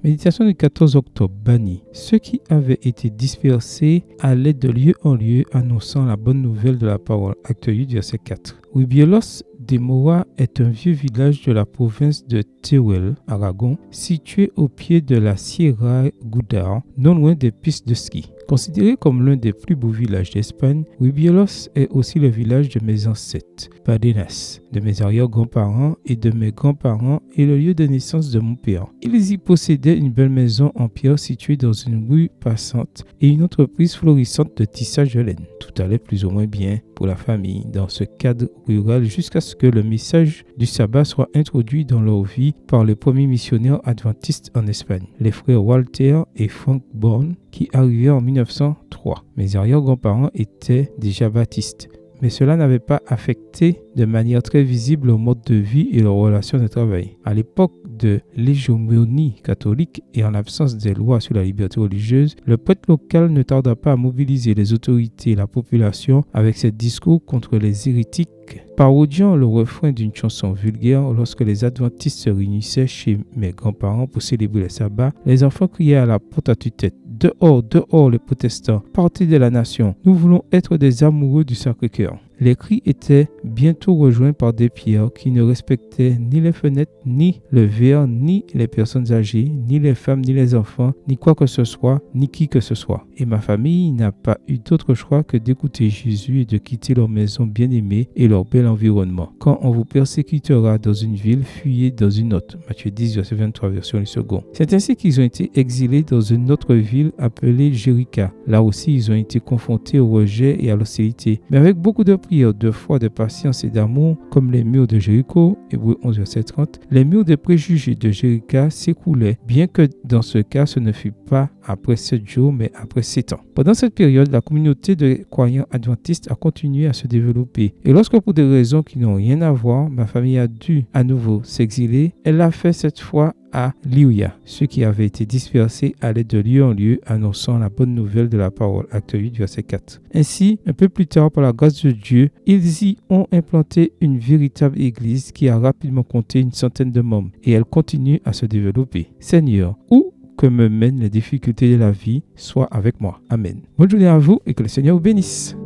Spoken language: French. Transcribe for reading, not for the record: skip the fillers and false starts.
Méditation du 14 octobre, banni. Ceux qui avaient été dispersés allaient de lieu en lieu annonçant la bonne nouvelle de la parole. Acte 8, verset 4. Ribielos de Moa est un vieux village de la province de Teruel, Aragon, situé au pied de la Sierra Gudar, non loin des pistes de ski. Considéré comme l'un des plus beaux villages d'Espagne, Ribielos est aussi le village de mes ancêtres, Padenas, de mes arrière-grands-parents et de mes grands-parents et le lieu de naissance de mon père. Ils y possédaient une belle maison en pierre située dans une rue passante et une entreprise florissante de tissage de laine. Tout allait plus ou moins bien pour la famille dans ce cadre rural jusqu'à ce que le message du sabbat soit introduit dans leur vie par les premiers missionnaires adventistes en Espagne, les frères Walter et Frank Bourne, qui arrivaient en 1903. Mes arrière-grands-parents étaient déjà baptistes, mais cela n'avait pas affecté de manière très visible leur mode de vie et leurs relations de travail. À l'époque de l'hégémonie catholique et en l'absence des lois sur la liberté religieuse, le prêtre local ne tarda pas à mobiliser les autorités et la population avec ses discours contre les hérétiques, parodiant le refrain d'une chanson vulgaire. Lorsque les adventistes se réunissaient chez mes grands-parents pour célébrer le sabbat, les enfants criaient à la porte à tue-tête: dehors, dehors les protestants, partez de la nation, nous voulons être des amoureux du Sacré-Cœur. Les cris étaient bientôt rejoints par des pierres qui ne respectaient ni les fenêtres, ni le verre, ni les personnes âgées, ni les femmes, ni les enfants, ni quoi que ce soit, ni qui que ce soit. Et ma famille n'a pas eu d'autre choix que d'écouter Jésus et de quitter leur maison bien-aimée et leur bel environnement. Quand on vous persécutera dans une ville, fuyez dans une autre. Matthieu 10, verset 23, version du second. C'est ainsi qu'ils ont été exilés dans une autre ville appelée Jérica. Là aussi, ils ont été confrontés au rejet et à l'hostilité. Mais avec beaucoup de prières, de foi, de patience et d'amour, comme les murs de Jéricho, Hébreux 11, verset 30, les murs des préjugés de Jéricha s'écroulaient, bien que dans ce cas, ce ne fut pas après 7 jours, mais après 7 ans. Pendant cette période, la communauté de croyants adventistes a continué à se développer. Et lorsque, pour des raisons qui n'ont rien à voir, ma famille a dû à nouveau s'exiler, elle l'a fait cette fois à Liuya. Ceux qui avaient été dispersés allaient de lieu en lieu annonçant la bonne nouvelle de la parole. Acte 8, verset 4. Ainsi, un peu plus tard, par la grâce de Dieu, ils y ont implanté une véritable église qui a rapidement compté une centaine de membres et elle continue à se développer. Seigneur, où que me mènent les difficultés de la vie, sois avec moi. Amen. Bonne journée à vous et que le Seigneur vous bénisse.